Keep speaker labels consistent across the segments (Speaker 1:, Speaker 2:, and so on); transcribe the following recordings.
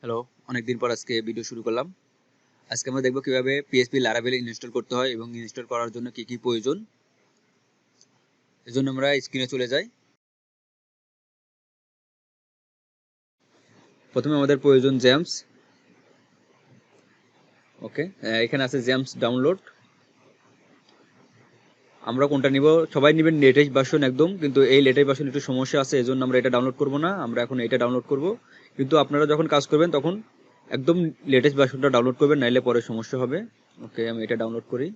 Speaker 1: Hello, অনেকদিন পর আজকে ভিডিও শুরু করলাম। আজকে আমরা দেখব কিভাবে PHP Laravel ইনস্টল করতে হয় এবং ইনস্টল করার জন্য কি কি প্রয়োজন। এজন্য আমরা স্ক্রিনে চলে যাই। প্রথমে আমাদের প্রয়োজন Xampp। ওকে, এখানে আছে Xampp ডাউনলোড। আমরা কোনটা নিব? সবাই নেবেন লেটেস্ট ভার্সন একদম, কিন্তু এই লেটেস্ট ভার্সন একটু সমস্যা আছে, এজন্য আমরা এটা ডাউনলোড করব না। আমরা এখন এটা ডাউনলোড করব। কিন্তু আপনারা যখন কাজ করবেন তখন একদম লেটেস্ট ভার্সনটা ডাউনলোড করবেন, নাইলে পরে সমস্যা হবে। ওকে, আমি এটা ডাউনলোড করি।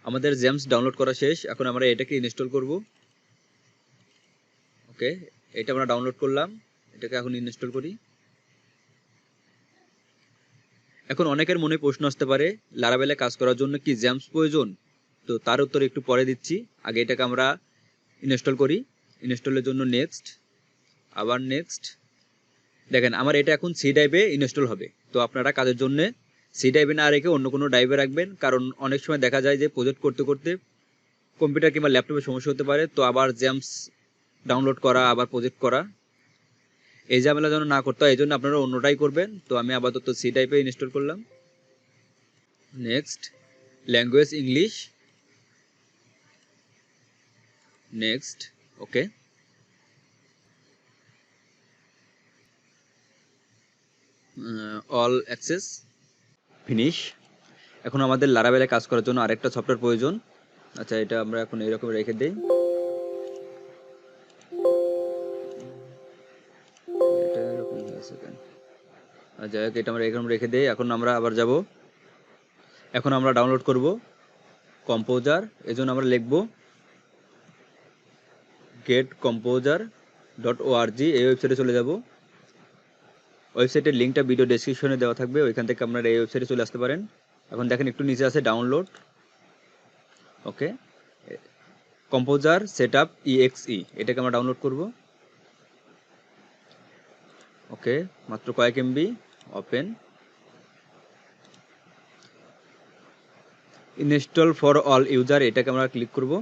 Speaker 1: আমাদের Xampp ডাউনলোড করা শেষ। এখন আমরা এটাকে ইনস্টল করব। ওকে, এটা আমরা ডাউনলোড করলাম, এটাকে এখন ইনস্টল করি। এখন অনেকের মনে প্রশ্ন আসতে পারে, লারাভেলে কাজ করার জন্য কি Xampp প্রয়োজন? তো তার উত্তর একটু পরে দিচ্ছি। আগে এটাকে আমরা ইনস্টল করি। ইনস্টলের জন্য নেক্সট, আবার নেক্সট। দেখেন আমার এটা এখন সি ড্রাইভে ইনস্টল হবে। তো আপনারা কাজের জন্য সি ড্রাইভে না রেখে অন্য কোনো ড্রাইভে রাখবেন, কারণ অনেক সময় দেখা যায় যে প্রজেক্ট করতে করতে কম্পিউটার কিংবা ল্যাপটপে সমস্যা হতে পারে। তো আবার Xampp ডাউনলোড করা, আবার প্রজেক্ট করা, এই ঝামেলা যেন না করতে হয়, এই জন্য আপনারা অন্যটাই করবেন। তো আমি আপাতত সি টাইপে ইনস্টল করলাম। Next, language English, next. Okay, all access, finish. এখন আমাদের লারাভেলে কাজ করার জন্য আরেকটা সফটওয়্যার প্রয়োজন। আচ্ছা, এটা আমরা এখন এইরকম রেখে দিই। এটা এরকম হয়েছে কেন? আচ্ছা, এটা আমরা এরকম রেখে দিই। এখন আমরা আবার যাব। এখন আমরা ডাউনলোড করব কম্পোজার। এজন্য আমরা লিখব getcomposer.org। এই ওয়েবসাইটে চলে যাব। ওয়েবসাইটের লিঙ্কটা ভিডিও ডেসক্রিপশনে দেওয়া থাকবে, ওইখান থেকে আপনারা এই ওয়েবসাইটে চলে আসতে পারেন। এখন দেখেন একটু নিচে আছে ডাউনলোড। ওকে, কম্পোজার সেটআপ exe, এটাকে আমরা ডাউনলোড করব। ওকে, মাত্র কয়েক MB. Open. Install for all user, এটাকে আমরা ক্লিক করব।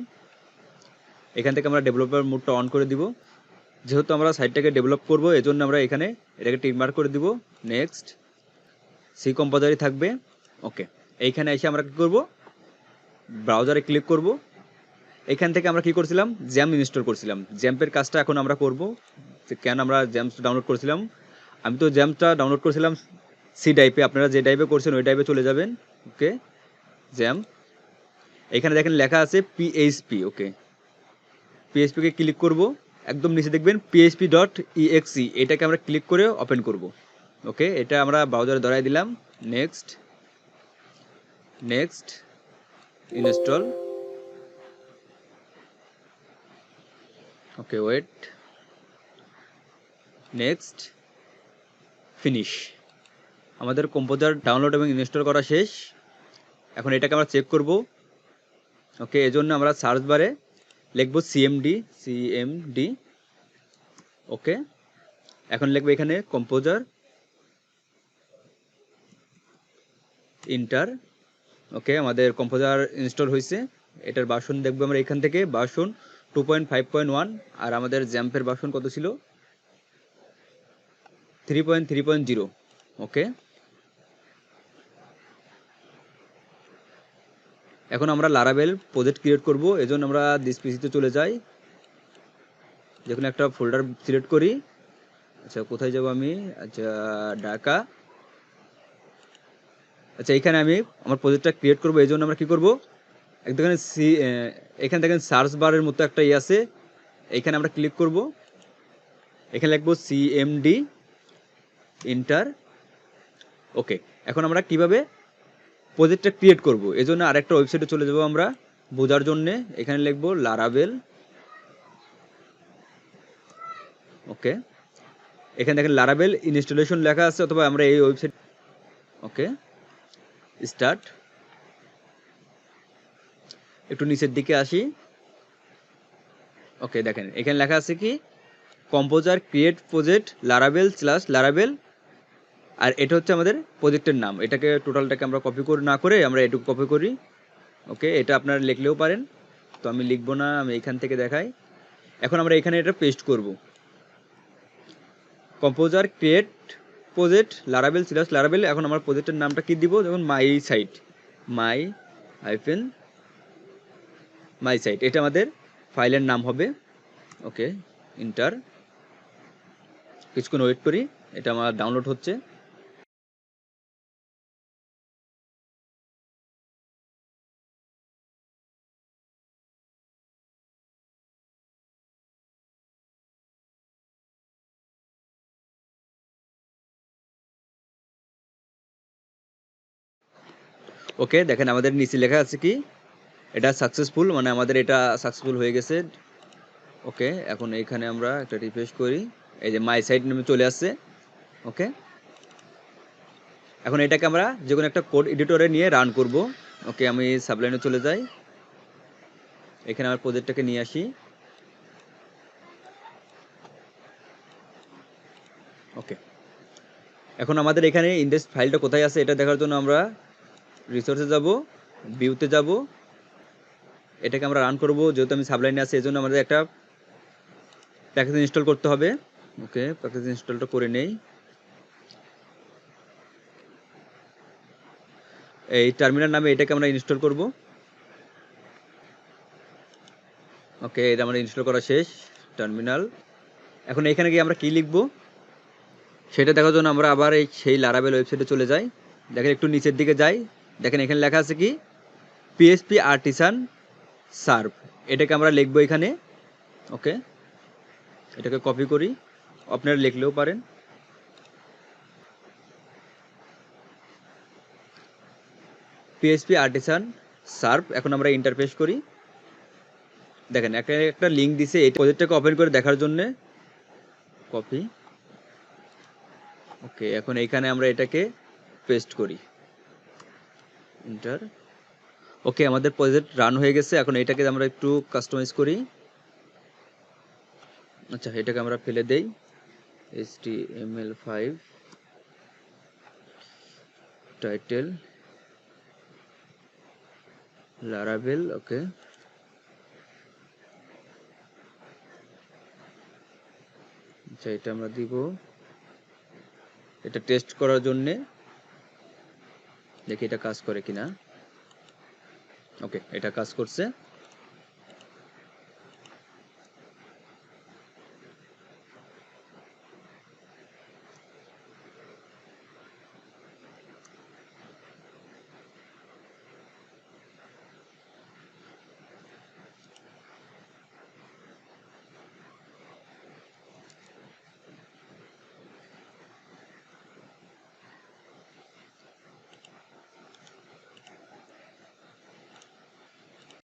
Speaker 1: এখান থেকে আমরা ডেভেলপার মোডটা অন করে দিব। যেহেতু আমরা সাইটটাকে ডেভেলপ করব, এজন্য আমরা এখানে এটাকে টিক মার্ক করে দিব। নেক্সট, সি কম্পোজারই থাকবে। ওকে, এইখানে এসে আমরা কি করব? ব্রাউজারে ক্লিক করব। এখান থেকে আমরা কি করছিলাম? Xampp ইনস্টল করছিলাম। Xampp-এর কাজটা এখন আমরা করব। কেন আমরা Xampp ডাউনলোড করেছিলাম? আমি তো Xampp-টা ডাউনলোড করেছিলাম সি ড্রাইভে। আপনারা যে ড্রাইভে করছেন ওই ড্রাইভে চলে যাবেন। ওকে, Xampp। এখানে দেখেন লেখা আছে PHP। ওকে, PHP-কে ক্লিক করব। একদম নিচে দেখবেন php.exe, এটাকে আমরা ক্লিক করে ওপেন করব। ওকে, এটা আমরা ব্রাউজারে ধরাই দিলাম। Next, next, install. Okay, wait, next, finish. আমাদের কম্পোজার ডাউনলোড এবং ইনস্টল করা শেষ। এখন এটাকে আমরা চেক করব। ওকে, এজন্য আমরা সার্চ বারে লিখব সিএমডি। ওকে, এখন লিখব এখানে কম্পোজার, ইন্টার। ওকে, আমাদের কম্পোজার ইনস্টল হয়েছে। এটার ভার্সন দেখব আমরা এখান থেকে, ভার্সন 2.5.1। আর আমাদের Xampp-এর ভার্সন কত ছিল? 3.3.0। ওকে, এখন আমরা লারাভেল প্রজেক্ট ক্রিয়েট করব। এজন্য আমরা দিস পিসিতে চলে যাই, যেখানে একটা ফোল্ডার সিলেক্ট করি। আচ্ছা, কোথায় যাব আমি? আচ্ছা, ঢাকা। আচ্ছা, এখানে আমি আমার প্রজেক্টটা ক্রিয়েট করব। এই জন্য আমরা কি করব? এখানে এখানে দেখেন সার্চ বারের মতো একটা আছে, এখানে আমরা ক্লিক করব। এখানে লিখব সিএমডি, ইন্টার। ওকে, এখন আমরা কিভাবে প্রজেক্টটা ক্রিয়েট করব, এজন্য আরেকটা ওয়েবসাইটে চলে যাব আমরা বোঝার জন্য। এখানে লিখব লারাভেল। ওকে, এখানে দেখেন লারাভেল ইনস্টলেশন লেখা আছে, অথবা আমরা এই ওয়েবসাইট। ওকে, স্টার্ট। একটু নিচের দিকে আসি। ওকে, দেখেন এখানে লেখা আছে কি? Composer create project Laravel Laravel. আর এটা হচ্ছে আমাদের প্রজেক্টের নাম। এটাকে টোটালটাকে আমরা কপি করে না করে আমরা এটুকু কপি করি। ওকে, এটা আপনারা লিখলেও পারেন। তো আমি লিখবো না, আমি এখান থেকে দেখাই। এখন আমরা এখানে এটা পেস্ট করব। Composer create project Laravel slash Laravel. এখন আমার প্রজেক্টের নামটা কি দিব? যেমন my site, my hyphen my site, এটা আমাদের ফাইলের নাম হবে। ওকে, ইন্টার। কিছুক্ষণ ওয়েট করি, এটা আমার ডাউনলোড হচ্ছে। ওকে, দেখেন আমাদের নিচে লেখা আছে কি, এটা সাকসেসফুল, মানে আমাদের এটা সাকসেসফুল হয়ে গেছে। ওকে, এখন এখানে আমরা একটা রিফ্রেশ করি, এই যে মাই সাইট নামে চলে আসছে। ওকে, এখন এটাকে আমরা যে কোনো একটা কোড এডিটরে নিয়ে রান করব। ওকে, আমি সাবলাইনে চলে যাই, এখানে আমার প্রজেক্টটাকে নিয়ে আসি। ওকে, এখন আমাদের এখানে ইন্ডেক্স ফাইলটা কোথায় আছে এটা দেখার জন্য আমরা রিসোর্সে যাব, ভিউতে যাব, এটাকে আমরা রান করব। যেহেতু আমি সাবলাইনে আছি, এজন্য আমাদের একটা প্যাকেজ ইনস্টল করতে হবে। ওকে, প্যাকেজ ইনস্টলটা করে নেই। এই টার্মিনাল নামে এটাকে আমরা ইনস্টল করব। ওকে, এটা আমরা ইনস্টল করা শেষ, টার্মিনাল। এখন এখানে গিয়ে আমরা কি লিখব সেটা দেখার জন্য আমরা আবার এই সেই লারাভেল ওয়েবসাইটে চলে যাই। দেখেন একটু নিচের দিকে যাই, দেখেন এখানে লেখা আছে কি পিএইচপি আর্টিসান সার্ভ, এটাকে আমরা লিখবো এখানে। ওকে, এটাকে কপি করি, আপনারা লিখলেও পারেন। পিএইচপি আর্টিসান সার্ভ, এখন আমরা ইন্টারফেস করি। দেখেন একটা লিঙ্ক দিছে, এই প্রজেক্টটাকে ওপেন করে দেখার জন্য। কপি। ওকে, এখন এইখানে আমরা এটাকে পেস্ট করি, এন্টার। ওকে, আমাদের প্রজেক্ট রান হয়ে গেছে। এখন এটাকে আমরা একটু কাস্টমাইজ করি। আচ্ছা, এটাকে আমরা ফেলে দেই, HTML5 টাইটেল লারাভেল। ওকে, আচ্ছা এটা আমরা দিব, এটা টেস্ট করার জন্য, দেখি এটা কাজ করে কিনা। ওকে, এটা কাজ করছে।